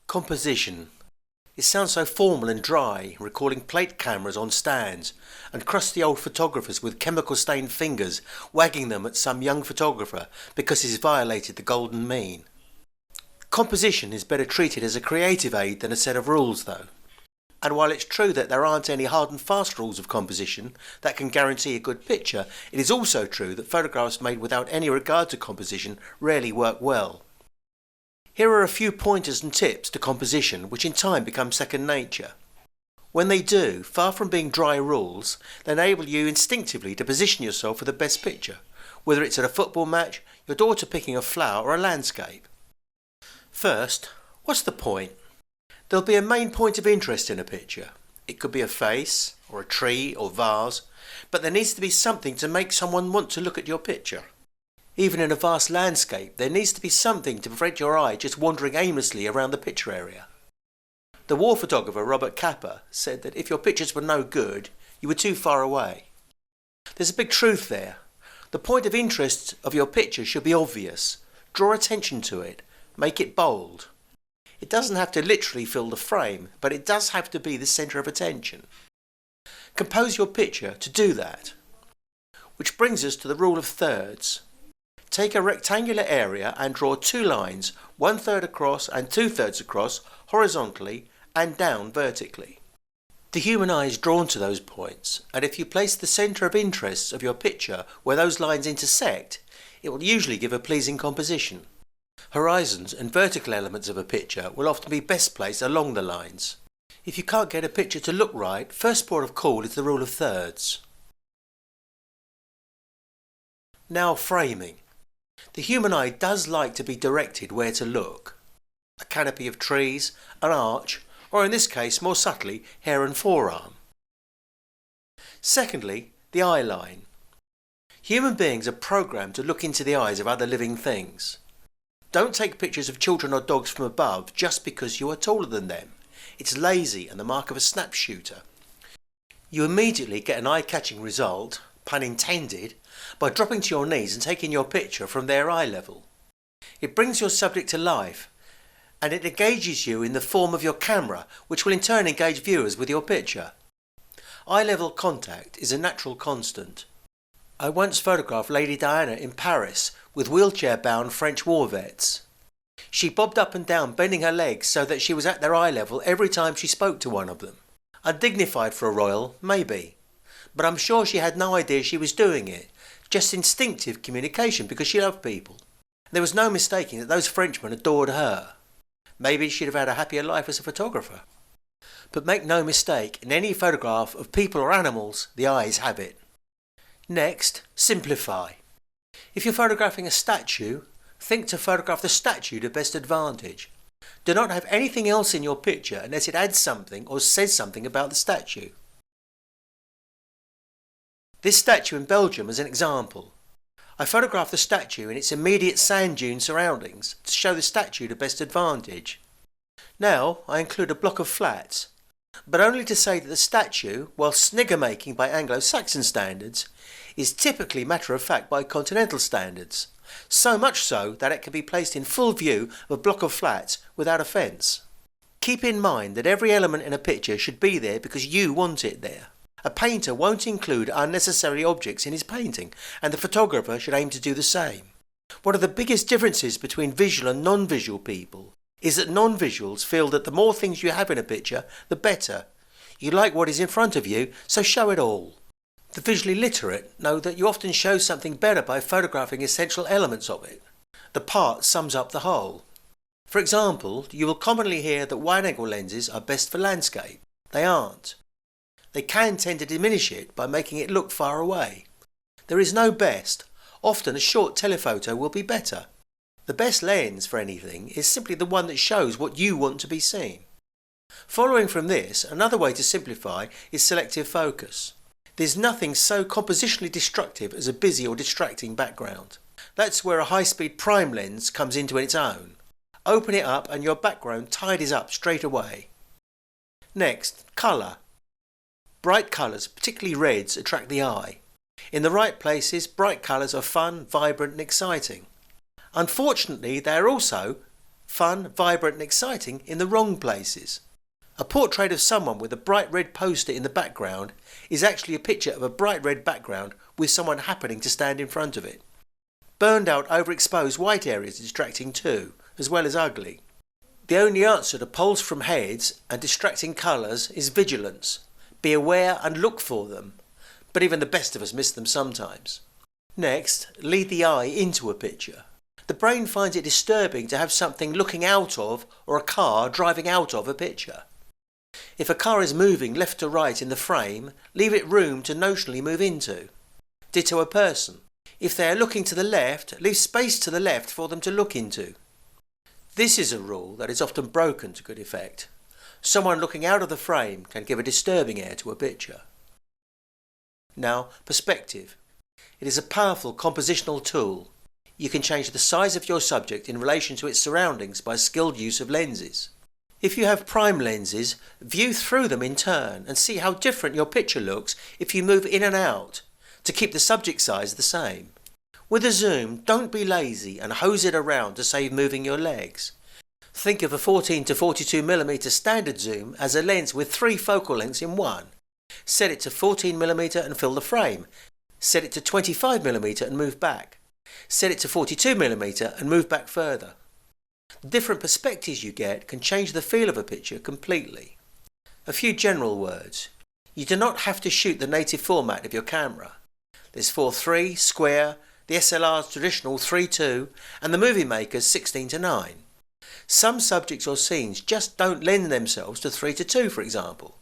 Composition. It sounds so formal and dry, recalling plate cameras on stands and crusty old photographers with chemical-stained fingers wagging them at some young photographer because he's violated the golden mean. Composition is better treated as a creative aid than a set of rules though. And while it's true that there aren't any hard and fast rules of composition that can guarantee a good picture, it is also true that photographs made without any regard to composition rarely work well. Here are a few pointers and tips to composition which in time become second nature. When they do, far from being dry rules, they enable you instinctively to position yourself for the best picture, whether it's at a football match, your daughter picking a flower or a landscape. First, what's the point? There'll be a main point of interest in a picture. It could be a face, or a tree, or vase, but there needs to be something to make someone want to look at your picture. Even in a vast landscape, there needs to be something to prevent your eye just wandering aimlessly around the picture area. The war photographer Robert Capa said that if your pictures were no good, you were too far away. There's a big truth there. The point of interest of your picture should be obvious. Draw attention to it. Make it bold. It doesn't have to literally fill the frame, but it does have to be the centre of attention. Compose your picture to do that. Which brings us to the rule of thirds. Take a rectangular area and draw two lines, 1/3 across and 2/3 across, horizontally and down vertically. The human eye is drawn to those points, and if you place the centre of interest of your picture where those lines intersect, it will usually give a pleasing composition. Horizons and vertical elements of a picture will often be best placed along the lines. If you can't get a picture to look right, first port of call is the rule of thirds. Now framing. The human eye does like to be directed where to look. A canopy of trees, an arch, or in this case more subtly, hair and forearm. Secondly, the eye line. Human beings are programmed to look into the eyes of other living things. Don't take pictures of children or dogs from above just because you are taller than them. It's lazy and the mark of a snap shooter. You immediately get an eye-catching result, pun intended, by dropping to your knees and taking your picture from their eye level. It brings your subject to life, and it engages you in the form of your camera, which will in turn engage viewers with your picture. Eye-level contact is a natural constant. I once photographed Lady Diana in Paris with wheelchair-bound French war vets. She bobbed up and down, bending her legs so that she was at their eye level every time she spoke to one of them. Undignified for a royal, maybe, but I'm sure she had no idea she was doing it. Just instinctive communication because she loved people. There was no mistaking that those Frenchmen adored her. Maybe she'd have had a happier life as a photographer. But make no mistake, in any photograph of people or animals, the eyes have it. Next, simplify. If you're photographing a statue, think to photograph the statue to best advantage. Do not have anything else in your picture unless it adds something or says something about the statue. This statue in Belgium is an example. I photographed the statue in its immediate sand dune surroundings to show the statue to best advantage. Now I include a block of flats, but only to say that the statue, while snigger-making by Anglo-Saxon standards, is typically matter-of-fact by continental standards, so much so that it can be placed in full view of a block of flats without offence. Keep in mind that every element in a picture should be there because you want it there. A painter won't include unnecessary objects in his painting, and the photographer should aim to do the same. One of the biggest differences between visual and non-visual people is that non-visuals feel that the more things you have in a picture, the better. You like what is in front of you, so show it all. The visually literate know that you often show something better by photographing essential elements of it. The part sums up the whole. For example, you will commonly hear that wide-angle lenses are best for landscape. They aren't. They can tend to diminish it by making it look far away. There is no best. Often a short telephoto will be better. The best lens for anything is simply the one that shows what you want to be seen. Following from this, another way to simplify is selective focus. There's nothing so compositionally destructive as a busy or distracting background. That's where a high-speed prime lens comes into its own. Open it up and your background tidies up straight away. Next, colour. Bright colours, particularly reds, attract the eye. In the right places, bright colours are fun, vibrant and exciting. Unfortunately, they are also fun, vibrant and exciting in the wrong places. A portrait of someone with a bright red poster in the background is actually a picture of a bright red background with someone happening to stand in front of it. Burned out, overexposed white areas are distracting too, as well as ugly. The only answer to poles from heads and distracting colours is vigilance. Be aware and look for them, but even the best of us miss them sometimes. Next, lead the eye into a picture. The brain finds it disturbing to have something looking out of or a car driving out of a picture. If a car is moving left to right in the frame, leave it room to notionally move into. Ditto a person. If they are looking to the left, leave space to the left for them to look into. This is a rule that is often broken to good effect. Someone looking out of the frame can give a disturbing air to a picture. Now, perspective. It is a powerful compositional tool. You can change the size of your subject in relation to its surroundings by skilled use of lenses. If you have prime lenses, view through them in turn and see how different your picture looks if you move in and out to keep the subject size the same. With a zoom, don't be lazy and hose it around to save moving your legs. Think of a 14 to 42mm standard zoom as a lens with 3 focal lengths in one. Set it to 14mm and fill the frame. Set it to 25mm and move back. Set it to 42mm and move back further. The different perspectives you get can change the feel of a picture completely. A few general words. You do not have to shoot the native format of your camera. There's 4:3, square, the SLR's traditional 3:2 and the movie maker's 16:9. Some subjects or scenes just don't lend themselves to 3:2, for example.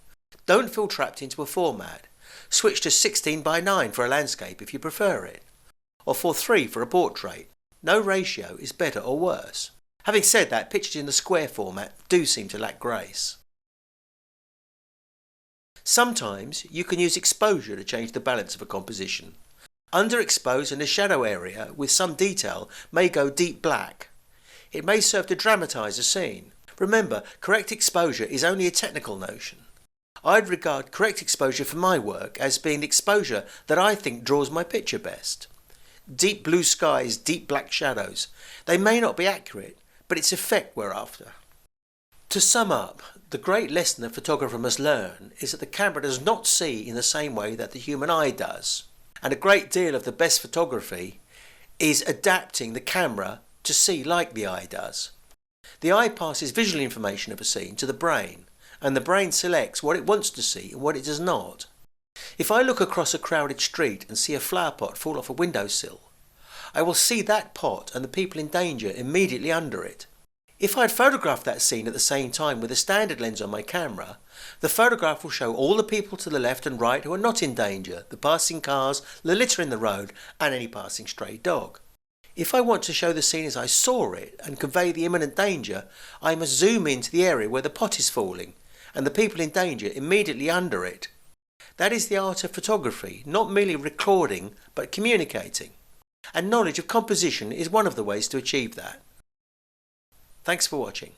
Don't feel trapped into a format. Switch to 16:9 for a landscape if you prefer it, or 4:3 for a portrait. No ratio is better or worse. Having said that, pictures in the square format do seem to lack grace. Sometimes you can use exposure to change the balance of a composition. Underexposed in a shadow area with some detail may go deep black. It may serve to dramatise a scene. Remember, correct exposure is only a technical notion. I'd regard correct exposure for my work as being the exposure that I think draws my picture best. Deep blue skies, deep black shadows. They may not be accurate, but it's effect we're after. To sum up, the great lesson a photographer must learn is that the camera does not see in the same way that the human eye does. And a great deal of the best photography is adapting the camera to see like the eye does. The eye passes visual information of a scene to the brain, and the brain selects what it wants to see and what it does not. If I look across a crowded street and see a flower pot fall off a windowsill, I will see that pot and the people in danger immediately under it. If I had photographed that scene at the same time with a standard lens on my camera, the photograph will show all the people to the left and right who are not in danger, the passing cars, the litter in the road, and any passing stray dog. If I want to show the scene as I saw it and convey the imminent danger, I must zoom into the area where the pot is falling, and the people in danger immediately under it. That is the art of photography, not merely recording, but communicating. And knowledge of composition is one of the ways to achieve that. Thanks for watching.